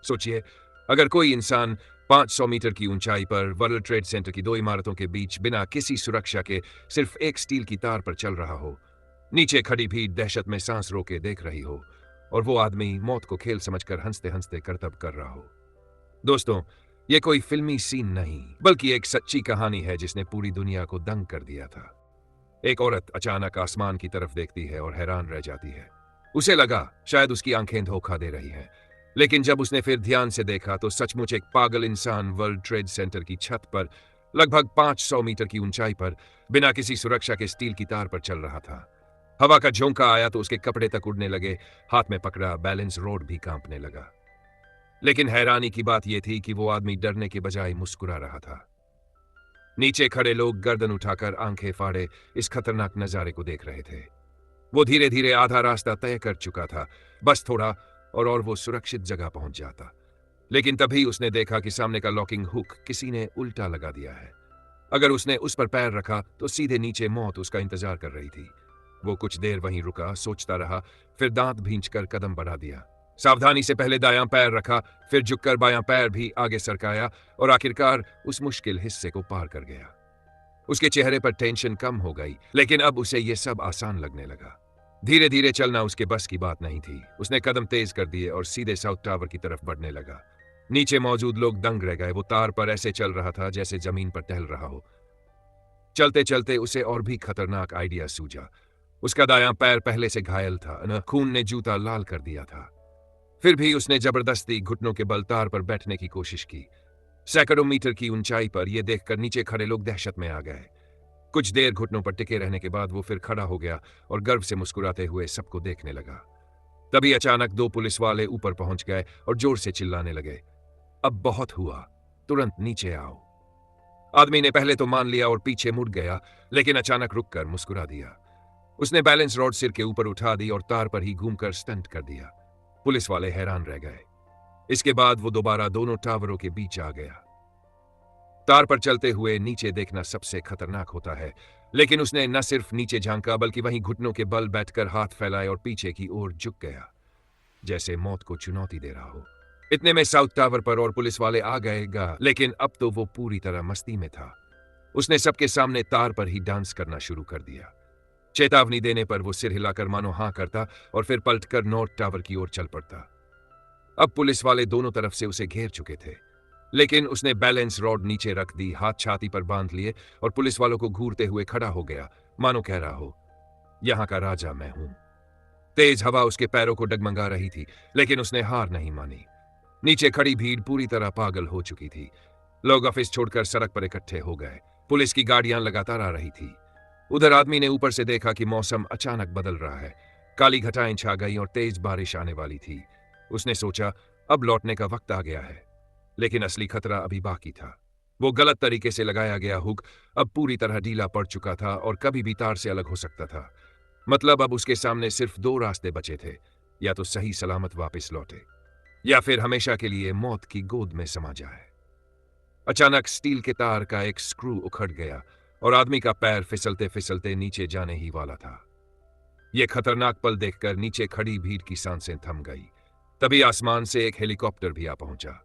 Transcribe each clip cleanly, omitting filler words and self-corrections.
सोचिए, अगर कोई इंसान 500 मीटर की ऊंचाई पर वर्ल्ड ट्रेड सेंटर की दो इमारतों के बीच बिना किसी सुरक्षा के सिर्फ एक स्टील की तार पर चल रहा हो, नीचे खड़ी भीड़ दहशत में सांस रोके देख रही हो, और वो आदमी मौत को खेल समझकर हंसते हंसते करतब कर रहा हो। दोस्तों, ये कोई फिल्मी सीन नहीं, बल्कि एक सच्ची कहानी है जिसने पूरी दुनिया को दंग कर दिया था। एक औरत अचानक आसमान की तरफ देखती है और हैरान रह जाती है। उसे लगा शायद उसकी आंखें धोखा दे रही हैं, लेकिन जब उसने फिर ध्यान से देखा तो सचमुच एक पागल इंसान वर्ल्ड ट्रेड सेंटर की छत पर लगभग 500 मीटर की ऊंचाई पर बिना किसी सुरक्षा के स्टील की तार पर चल रहा था। हवा का झोंका आया तो उसके कपड़े तक उड़ने लगे, हाथ में पकड़ा बैलेंस रोड भी कांपने लगा। लेकिन हैरानी की बात यह थी कि वो आदमी डरने के बजाय मुस्कुरा रहा था। नीचे खड़े लोग गर्दन उठाकर आंखें फाड़े इस खतरनाक नजारे को देख रहे थे। वो धीरे धीरे आधा रास्ता तय कर चुका था, बस थोड़ा और वो सुरक्षित जगह पहुंच जाता। लेकिन तभी उसने देखा कि सामने का लॉकिंग हुक किसी ने उल्टा लगा दिया है। अगर उसने उस पर पैर रखा तो सीधे नीचे मौत उसका इंतजार कर रही थी। वो कुछ देर वहीं रुका, सोचता रहा, फिर दांत भींचकर कदम बढ़ा दिया। सावधानी से पहले दायां पैर रखा, फिर झुककर बायां पैर भी आगे सरकाया और आखिरकार उस मुश्किल हिस्से को पार कर गया। उसके चेहरे पर टेंशन कम हो गई, लेकिन अब उसे यह सब आसान लगने लगा। धीरे धीरे चलना उसके बस की बात नहीं थी। उसने कदम तेज कर दिए और सीधे साउथ टावर की तरफ बढ़ने लगा। नीचे मौजूद लोग दंग रह गए। वो तार पर ऐसे चल रहा था जैसे जमीन पर टहल रहा हो। चलते चलते उसे और भी खतरनाक आइडिया सूझा। उसका दायां पैर पहले से घायल था, न खून ने जूता लाल कर दिया था। फिर भी उसने जबरदस्ती घुटनों के बल तार पर बैठने की कोशिश की। सैकड़ों मीटर की ऊंचाई पर यह देखकर नीचे खड़े लोग दहशत में आ गए। कुछ देर घुटनों पर टिके रहने के बाद वो फिर खड़ा हो गया और गर्व से मुस्कुराते हुए सबको देखने लगा। तभी अचानक दो पुलिस वाले ऊपर पहुंच गए और जोर से चिल्लाने लगे, अब बहुत हुआ, तुरंत नीचे आओ। आदमी ने पहले तो मान लिया और पीछे मुड़ गया, लेकिन अचानक रुककर मुस्कुरा दिया। उसने बैलेंस रॉड सिर के ऊपर उठा दी और तार पर ही घूमकर स्टंट कर दिया। पुलिस वाले हैरान रह गए। इसके बाद वो दोबारा दोनों टावरों के बीच आ गया। तार पर चलते हुए नीचे देखना सबसे खतरनाक होता है, लेकिन उसने न सिर्फ नीचे झांका बल्कि वहीं घुटनों के बल बैठकर हाथ फैलाए और पीछे की ओर झुक गया, जैसे मौत को चुनौती दे रहा हो। इतने में साउथ टावर पर और पुलिस वाले आ गएगा, लेकिन अब तो वो पूरी तरह मस्ती में था। उसने सबके सामने तार पर ही डांस करना शुरू कर दिया। चेतावनी देने पर वो सिर हिलाकर मानो हां करता और फिर पलटकर नॉर्थ टावर की ओर चल पड़ता। अब पुलिस वाले दोनों तरफ से उसे घेर चुके थे, लेकिन उसने बैलेंस रॉड नीचे रख दी, हाथ छाती पर बांध लिए और पुलिस वालों को घूरते हुए खड़ा हो गया, मानो कह रहा हो, यहां का राजा मैं हूं। तेज हवा उसके पैरों को डगमगा रही थी, लेकिन उसने हार नहीं मानी। नीचे खड़ी भीड़ पूरी तरह पागल हो चुकी थी। लोग ऑफिस छोड़कर सड़क पर इकट्ठे हो गए। पुलिस की गाड़ियां लगातार आ रही थी। उधर आदमी ने ऊपर से देखा कि मौसम अचानक बदल रहा है। काली घटाएं छा गई और तेज बारिश आने वाली थी। उसने सोचा, अब लौटने का वक्त आ गया है, लेकिन असली खतरा अभी बाकी था। वो गलत तरीके से लगाया गया हुक अब पूरी तरह ढीला पड़ चुका था और कभी भी तार से अलग हो सकता था। मतलब अब उसके सामने सिर्फ दो रास्ते बचे थे, या तो सही सलामत वापस लौटे, या फिर हमेशा के लिए मौत की गोद में समा जाए। अचानक स्टील के तार का एक स्क्रू उखड़ गया और आदमी का पैर फिसलते फिसलते नीचे जाने ही वाला था। यह खतरनाक पल देखकर नीचे खड़ी भीड़ की सांसें थम गई। तभी आसमान से एक हेलीकॉप्टर भी आ पहुंचा।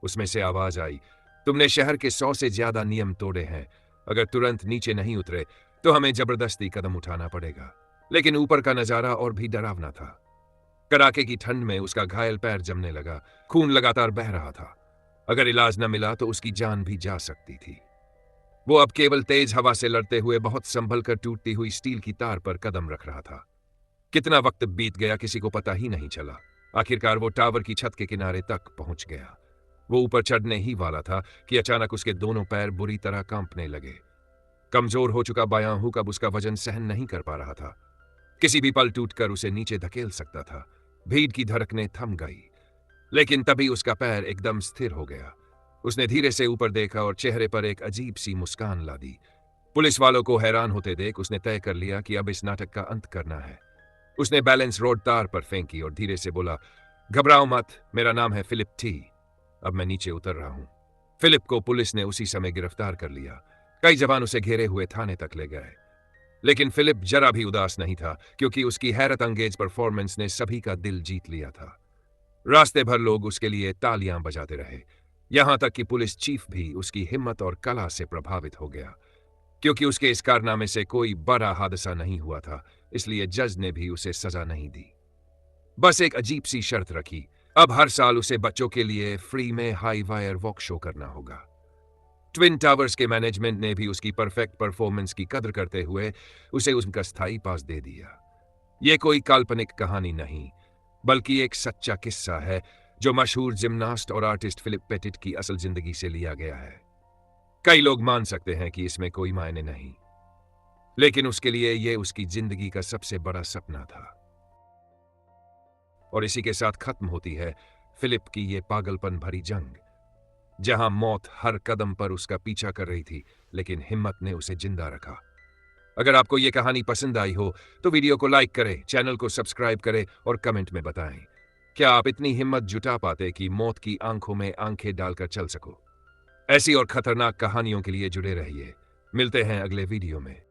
उसमें से आवाज आई, तुमने शहर के 100 से ज्यादा नियम तोड़े हैं। अगर तुरंत नीचे नहीं उतरे तो हमें जबरदस्ती कदम उठाना पड़ेगा। लेकिन ऊपर का नजारा और भी डरावना था। कड़ाके की ठंड में उसका घायल पैर जमने लगा, खून लगातार बह रहा था। अगर इलाज न मिला तो उसकी जान भी जा सकती थी। वो अब केवल तेज हवा से लड़ते हुए बहुत संभल कर टूटती हुई स्टील की तार पर कदम रख रहा था। कितना वक्त बीत गया किसी को पता ही नहीं चला। आखिरकार वो टावर की छत के किनारे तक पहुंच गया। वो ऊपर चढ़ने ही वाला था कि अचानक उसके दोनों पैर बुरी तरह कांपने लगे। कमजोर हो चुका बायां हुक अब उसका वजन सहन नहीं कर पा रहा था। किसी भी पल टूटकर उसे नीचे धकेल सकता था। भीड़ की धड़कनें थम गई, लेकिन तभी उसका पैर एकदम स्थिर हो गया। उसने धीरे से ऊपर देखा और चेहरे पर एक अजीब सी मुस्कान ला दी। पुलिस वालों को हैरान होते देख उसने तय कर लिया कि अब इस नाटक का अंत करना है। उसने बैलेंस रोड तार पर फेंकी और धीरे से बोला, घबराओ मत, मेरा नाम है फिलिप टी। अब मैं नीचे उतर रहा हूं। फिलिप को पुलिस ने उसी समय गिरफ्तार कर लिया। कई जवान उसे घेरे हुए थाने तक ले गए, लेकिन फिलिप जरा भी उदास नहीं था, क्योंकि उसकी हैरत अंगेज परफॉर्मेंस ने सभी का दिल जीत लिया था। रास्ते भर लोग उसके लिए तालियां बजाते रहे, यहां तक कि पुलिस चीफ भी उसकी हिम्मत और कला से प्रभावित हो गया। क्योंकि उसके इस कारनामे से कोई बड़ा हादसा नहीं हुआ था, इसलिए जज ने भी उसे सजा नहीं दी। बस एक अजीब सी शर्त रखी, अब हर साल उसे बच्चों के लिए फ्री में हाई वायर वॉक शो करना होगा। ट्विन टावर्स के मैनेजमेंट ने भी उसकी परफेक्ट परफॉर्मेंस की कदर करते हुए उसे उनका स्थायी पास दे दिया। यह कोई काल्पनिक कहानी नहीं, बल्कि एक सच्चा किस्सा है जो मशहूर जिम्नास्ट और आर्टिस्ट फिलिप पेटिट की असल जिंदगी से लिया गया है। कई लोग मान सकते हैं कि इसमें कोई मायने नहीं, लेकिन उसके लिए यह उसकी जिंदगी का सबसे बड़ा सपना था। और इसी के साथ खत्म होती है फिलिप की यह पागलपन भरी जंग, जहां मौत हर कदम पर उसका पीछा कर रही थी, लेकिन हिम्मत ने उसे जिंदा रखा। अगर आपको यह कहानी पसंद आई हो तो वीडियो को लाइक करें, चैनल को सब्सक्राइब करें और कमेंट में बताएं, क्या आप इतनी हिम्मत जुटा पाते कि मौत की आंखों में आंखें डालकर चल सको। ऐसी और खतरनाक कहानियों के लिए जुड़े रहिए। मिलते हैं अगले वीडियो में।